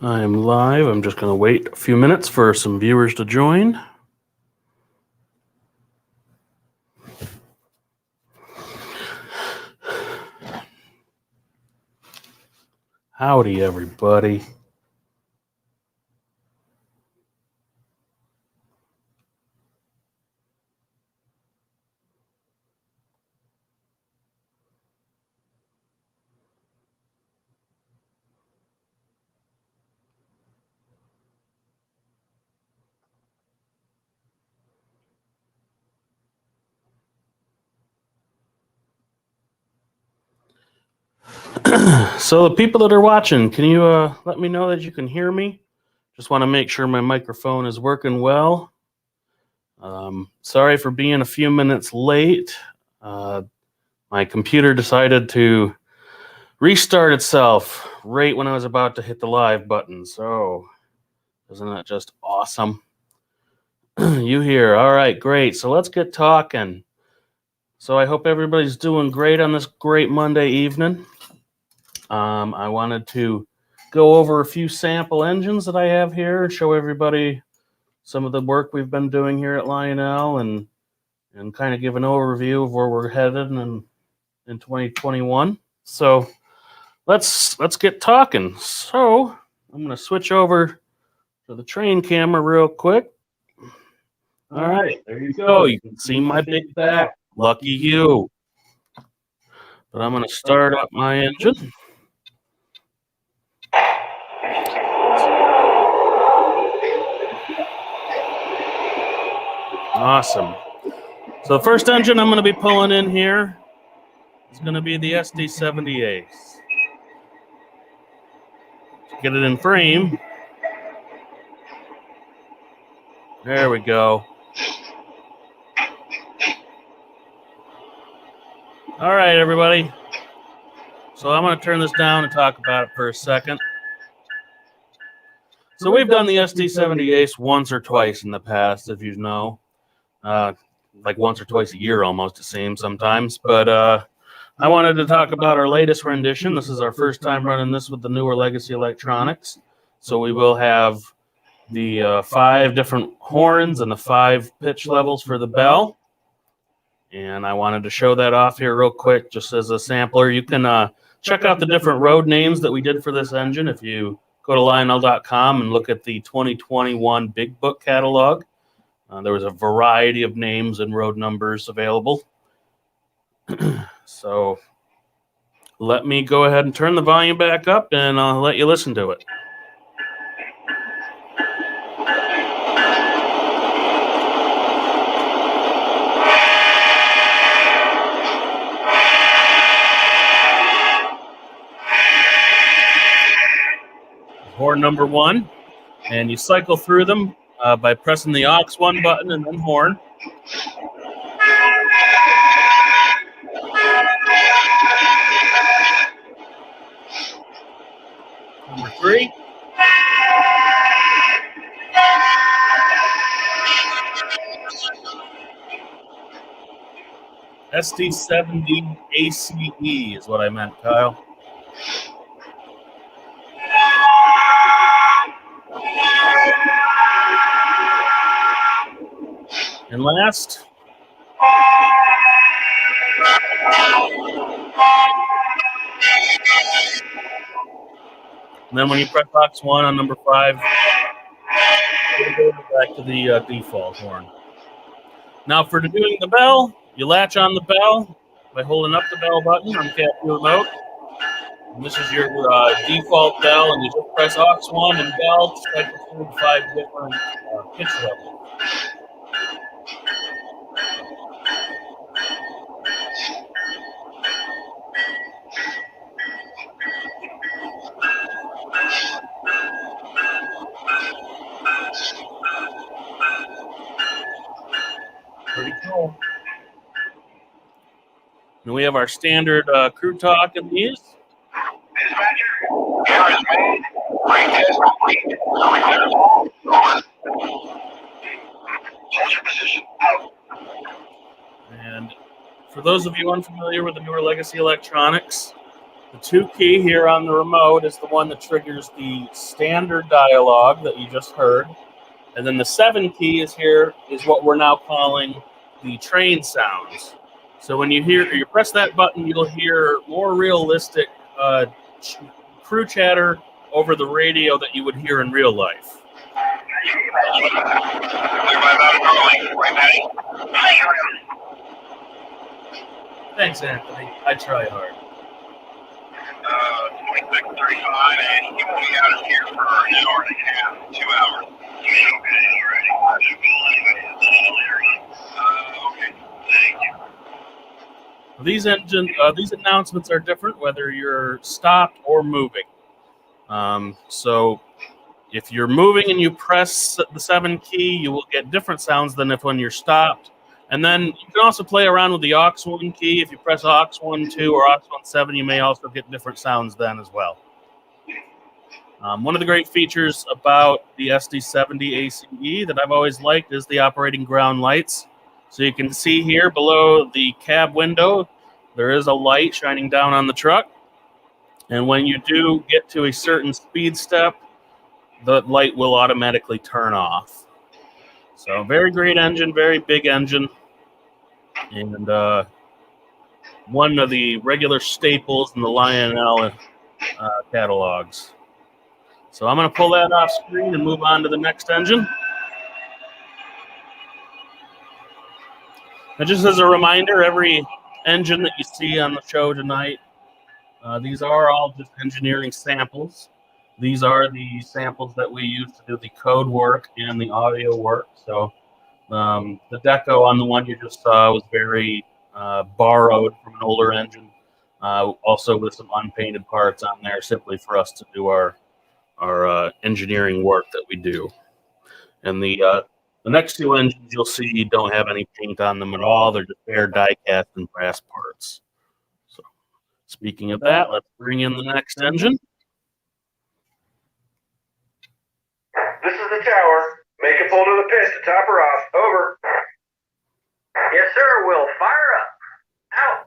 I'm live. I'm just going to wait a few minutes for some viewers to join. Howdy, everybody. So the people that are watching, can you let me know that you can hear me? Just want to make sure my microphone is working well. Sorry for being a few minutes late. My computer decided to restart itself right when I was about to hit the live button. So isn't that just awesome? You here? All right, great. So let's get talking. So I hope everybody's doing great on this great Monday evening. I wanted to go over a few sample engines that I have here and show everybody some of the work we've been doing here at Lionel and kind of give an overview of where we're headed in 2021. So let's get talking. So I'm going to switch over to the train camera real quick. All right, there you go. You can see my big back. Lucky you. But I'm going to start up my engine. Awesome. So the first engine I'm going to be pulling in here is going to be the SD70ACe. Get it in frame. There we go. All right, everybody. So I'm going to turn this down and talk about it for a second. So we've done the SD70ACe once or twice in the past, if you know. Like once or twice a year almost, it seems sometimes. But I wanted to talk about our latest rendition. This is our first time running this with the newer legacy electronics. So we will have the 5 different horns and the 5 pitch levels for the bell. And I wanted to show that off here real quick just as a sampler. You can check out the different road names that we did for this engine if you go to lionel.com and look at the 2021 Big Book catalog. There was a variety of names and road numbers available. So let me go ahead and turn the volume back up and I'll let you listen to it. Horn number 1, and you cycle through them by pressing the aux 1 button and then horn. Number 3. SD70ACe is what I meant, Kyle. And last, and then when you press aux 1 on number 5, it'll go back to the default horn. Now for doing the bell, you latch on the bell by holding up the bell button on the remote. And this is your default bell, and you just press aux 1 and bell to cycle through 5 different pitch levels. Pretty cool. And we have our standard crew talk in these. Dispatcher, error is made. Retest complete. Hold your position. Out. And for those of you unfamiliar with the newer legacy electronics, The 2 key here on the remote is the one that triggers the standard dialogue that you just heard. And then the 7 key is what we're now calling the train sounds. So when you press that button, you'll hear more realistic crew chatter over the radio that you would hear in real life. Thanks, Anthony. I try hard. 26:35, and he will be out of here for an hour and a half, 2 hours. Okay, thank you. These announcements are different whether you're stopped or moving. So if you're moving and you press the 7 key, you will get different sounds than when you're stopped. And then you can also play around with the aux 1 key. If you press aux 1, 2, or aux 1, 7, you may also get different sounds then as well. One of the great features about the SD70ACe that I've always liked is the operating ground lights. So you can see here below the cab window, there is a light shining down on the truck. And when you do get to a certain speed step, the light will automatically turn off. So very great engine, very big engine. And one of the regular staples in the Lionel catalogs. So I'm going to pull that off screen and move on to the next engine. And just as a reminder, every engine that you see on the show tonight, these are all just engineering samples. These are the samples that we use to do the code work and the audio work. So the deco on the one you just saw was very borrowed from an older engine, also with some unpainted parts on there simply for us to do our engineering work that we do. And the next 2 engines you'll see don't have any paint on them at all. They're just bare die cast and brass parts. So speaking of that, let's bring in the next engine. This is the tower. Make a pull to the pits to top her off. Over. Yes, sir. We'll fire up. Out.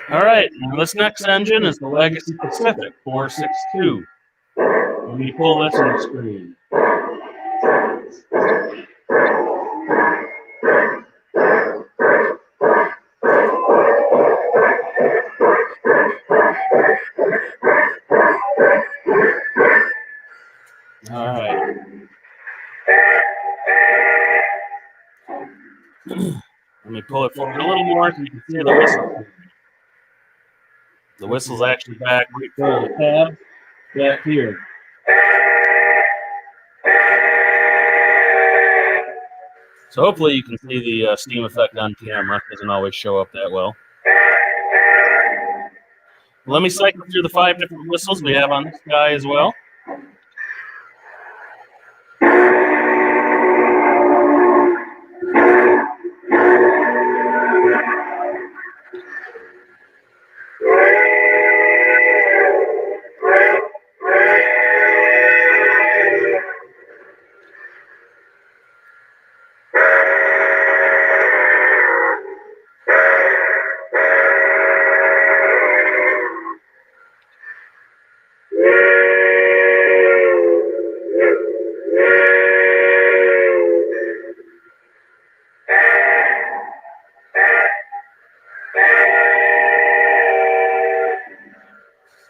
All right, now this next engine is the Legacy Pacific 462. Let me pull this on the screen. All right. Let me pull it forward a little more so you can see the whistle. The whistle's actually back right there, the tab, back here. So hopefully you can see the steam effect on camera. It doesn't always show up that well. Let me cycle through the 5 different whistles we have on this guy as well.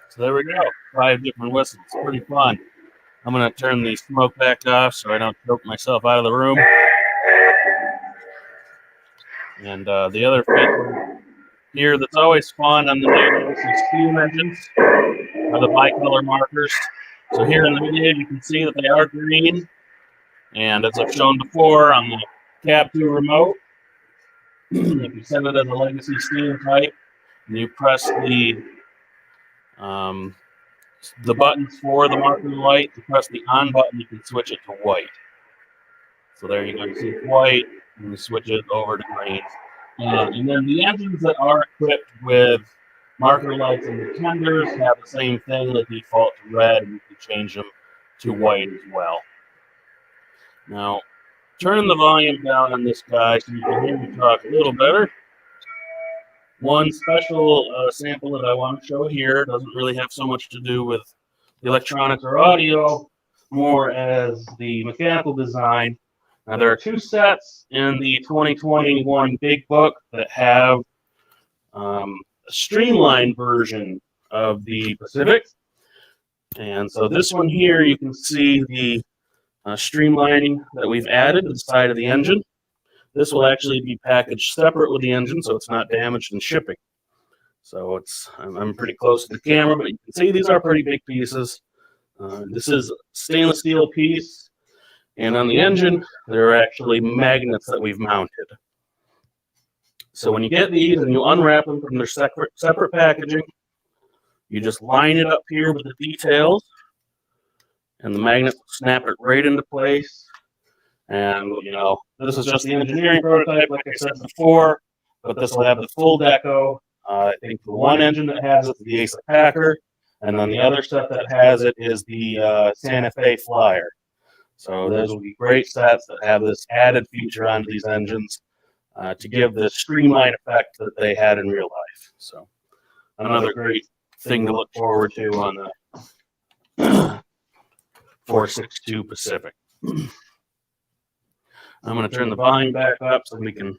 So there we go, 5 different whistles. It's pretty fun. I'm going to turn the smoke back off so I don't choke myself out of the room. And the other feature here that's always fun on the new steam engines are the bicolor markers. So here in the video, you can see that they are green. And as I've shown before on the Cab 2 remote, if you set it as a legacy steam type, and you press the buttons for the marker light, to press the on button, you can switch it to white. So there you go, you see it's white, and you switch it over to green. And then the engines that are equipped with marker lights and the tenders have the same thing. They default to red, and you can change them to white as well. Now, turning the volume down on this guy so you can hear me talk a little better. One special sample that I want to show here doesn't really have so much to do with the electronics or audio, more as the mechanical design. Now, there are two sets in the 2021 Big Book that have a streamlined version of the Pacific. And so this one here, you can see the streamlining that we've added to the side of the engine. This will actually be packaged separate with the engine, so it's not damaged in shipping. So I'm pretty close to the camera, but you can see these are pretty big pieces. This is a stainless steel piece, and on the engine, there are actually magnets that we've mounted. So when you get these and you unwrap them from their separate packaging, you just line it up here with the details, and the magnets snap it right into place. And, you know, this is just the engineering prototype, like I said before, but this will have the full deco. I think the one engine that has it is the Ace Packer, and then the other set that has it is the Santa Fe Flyer. So those will be great sets that have this added feature onto these engines to give the streamlined effect that they had in real life. So another great thing to look forward to on the 462 Pacific. I'm going to turn the volume back up so we can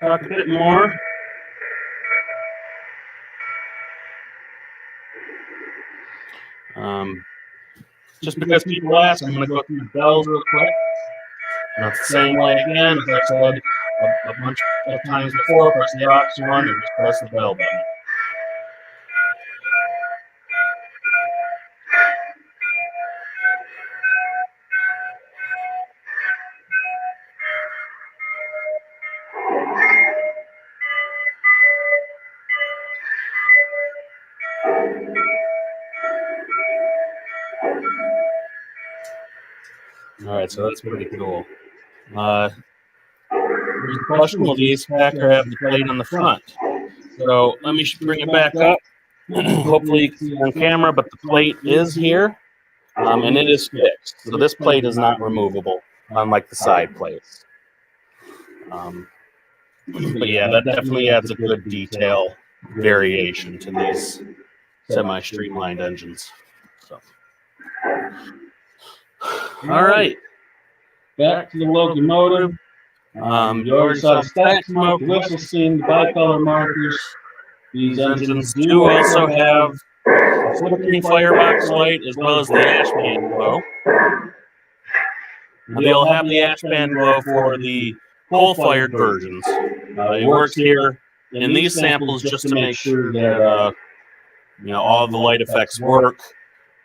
talk a bit more. Just because people ask, I'm going to go through the bells real quick. And it's the same way again, as I said a bunch of times before. Press the aux one and just press the bell button. All right, so that's pretty cool. Here's the question: will the Ace Packer have the plate on the front? So let me bring it back up. Hopefully you can see it on camera, but the plate is here, and it is fixed. So this plate is not removable, unlike the side plates. But yeah, that definitely adds a good detail variation to these semi-streamlined engines. So. All right, back to the locomotive. You already saw the stack smoke, the whistle steam, the bicolor markers. These engines do also have a flickering firebox light as well as the ash band glow. They'll have the ash band glow for the coal-fired versions. It works here in these samples just to make sure that you know, all the light effects work.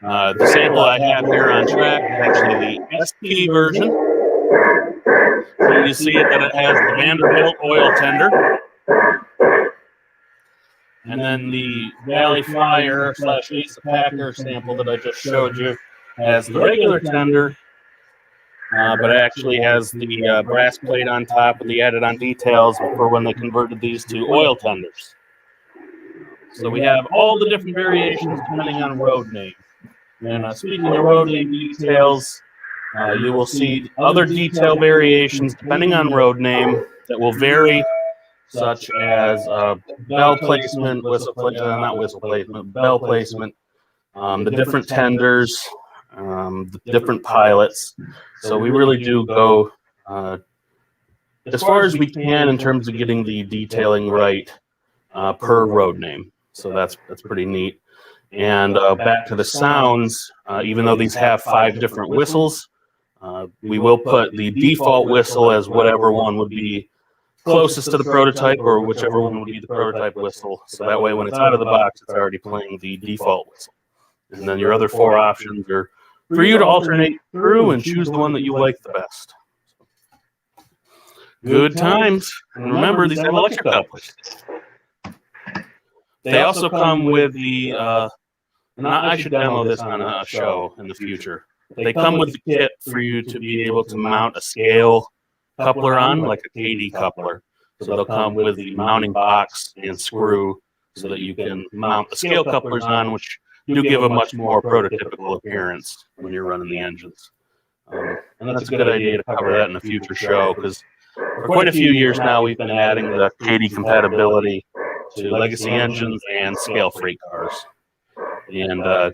The sample I have here on track is actually the SP version. So you see that it has the Vanderbilt oil tender. And then the Valley Flyer / Ace Packer sample that I just showed you has the regular tender, but it actually has the brass plate on top with the added on details for when they converted these to oil tenders. So we have all the different variations depending on road name. And speaking of road name details, you will see other detail variations depending on road name that will vary, such as bell placement, not whistle placement, bell placement, the different tenders, the different pilots. So we really do go as far as we can in terms of getting the detailing right per road name. So that's pretty neat. And back to the sounds, even though these have 5 different whistles, we will put the default whistle as whatever one would be closest to the prototype, or whichever one would be the prototype whistle. So that way when it's out of the box, it's already playing the default whistle. And then your other 4 options are for you to alternate through and choose the one that you like the best. Good times. And remember, these have electric couplers. They also come with the, and I should demo this on a show in the future. They come with the kit for you to be able to mount a scale coupler on, like a KD coupler. So they'll come with the mounting box and screw so that you can mount the scale couplers on, which do give a much more prototypical appearance when you're running the engines. And that's a good idea to cover that in a future show, because for quite a few years now we've been adding the KD compatibility to legacy engines and scale freight cars. And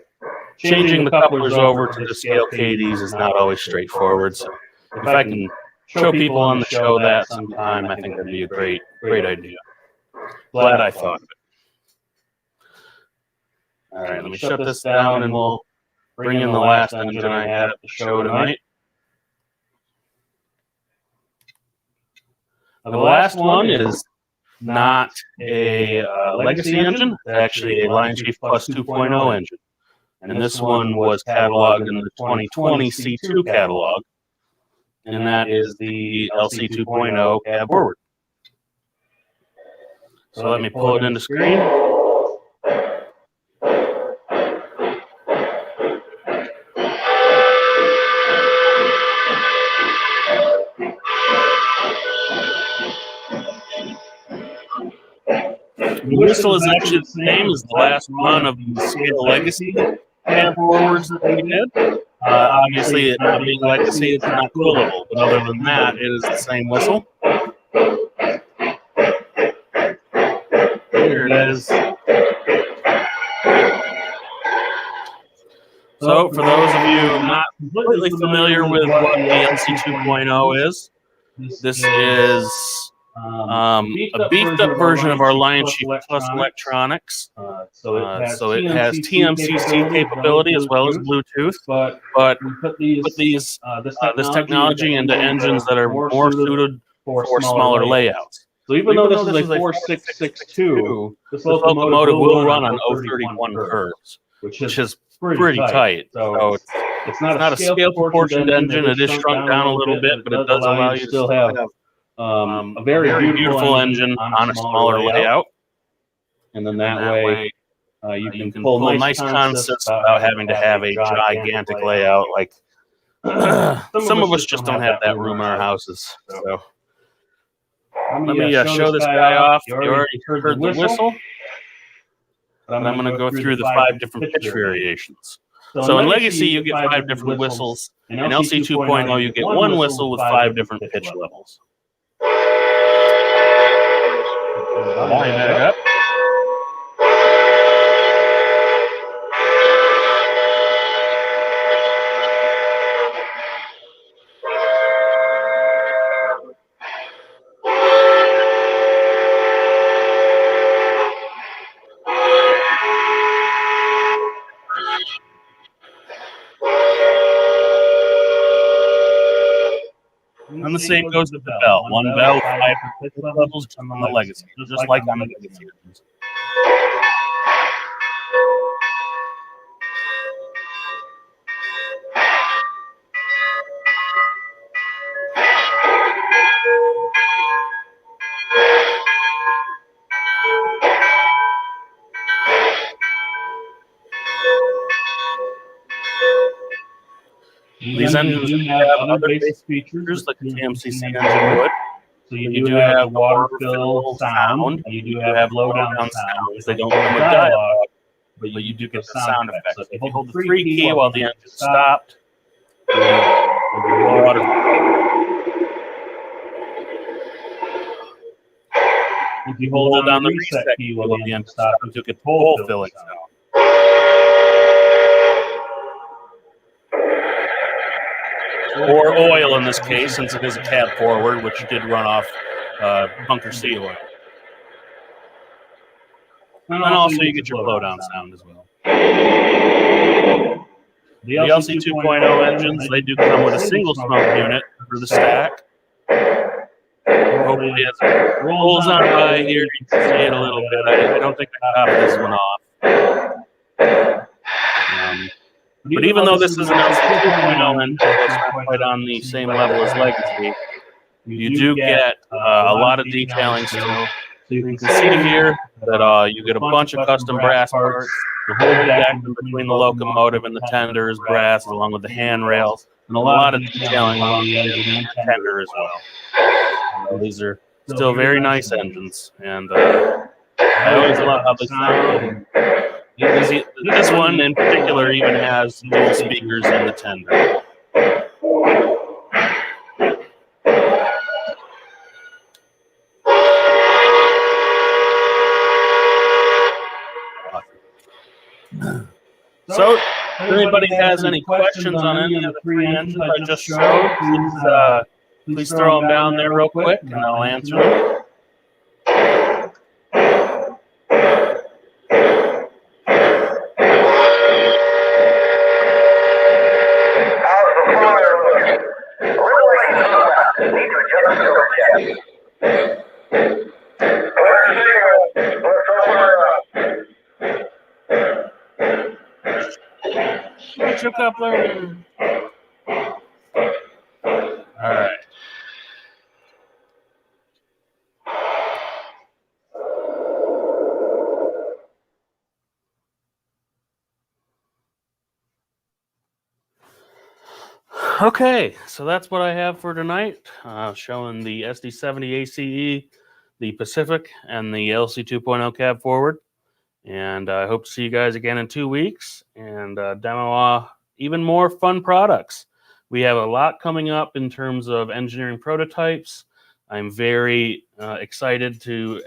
changing the couplers over to the scale KDs is not always straightforward. So if I can show people on the show that sometime, I think that'd be a great idea. Glad I thought of it. All right, let me shut this down and we'll bring in the last engine I had at the show tonight. The last one is not a legacy engine. It's actually a Lion Chief Plus 2.0 engine. And this one was cataloged in the 2020 C2 catalog. And that is the LC2.0 cab forward. So let me pull it into screen. The whistle is actually the same as the last one of the scale legacy cab forwards that they did. Obviously, it being legacy, it's not quillable, but other than that, it is the same whistle. Here it is. So, for those of you not completely familiar with what the LC 2.0 is, this is a beefed up version of our Lion Chief Plus electronics. So it has TMCC capability as well as Bluetooth, but we put this technology into engines that are more suited for smaller layouts. So even though this is a 4662, this locomotive will run on 031 curves, which is pretty tight. So it's not a scale proportioned engine. It is shrunk down a little bit, but it does allow you to still have a very beautiful engine on a smaller layout. And then that way you can pull nice concepts without having to have a gigantic layout. Like some of us just don't have that room in our houses. So let me show this guy off. You already heard the whistle. But I'm going to go through the 5 different pitch variations. So in Legacy, you get 5 different whistles. In LC 2.0, you get 1 whistle with 5 different pitch levels. Line that up. And the same goes with the bell. 1 bell, 5 pitch levels on the Legacy, just like on the Legacy engines. These engines do have other basic features like the TMCC engine would. So you do have water fill sound, you do have blowdown sounds. They don't come with dialogue, but you do get the sound effects. So if you hold the 3 key while the engine stopped, water. If you hold down the reset key while the engine stopped, you get hole filling sound. Or oil in this case, since it is a cab forward, which did run off bunker C oil. And also you get your blowdown sound as well. The LC 2.0 engines, they do come with a single smoke unit for the stack. Hopefully as it rolls on by here, you can see it a little bit. I don't think I copied this one off. But even though this is an LC 2.0 engine, it's not quite on the same level as Legacy, you do get a lot of detailing still. So you can see here that you get a bunch of custom brass parts. The whole deck between the locomotive and the tender is brass, along with the handrails, and a lot of detailing along the engine and tender as well. These are still very nice engines, and I always love how they sound. This one in particular even has dual speakers in the tender. So, if anybody has any questions on any of the three engines I just showed, please throw them down there real quick and I'll answer them. How's the fire looking? A little like the left. Need to adjust the torque check. Clear signal. Let's open her up. Put your coupler. All right. Okay, so that's what I have for tonight, showing the SD70ACe, the Pacific, and the LC2.0 cab forward. And I hope to see you guys again in 2 weeks and demo even more fun products. We have a lot coming up in terms of engineering prototypes. I'm very excited to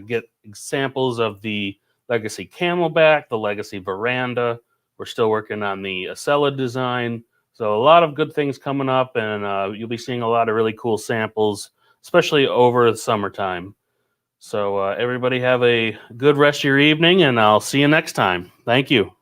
get samples of the Legacy Camelback, the Legacy Veranda. We're still working on the Acela design. So a lot of good things coming up, and you'll be seeing a lot of really cool samples, especially over the summertime. So everybody have a good rest of your evening, and I'll see you next time. Thank you.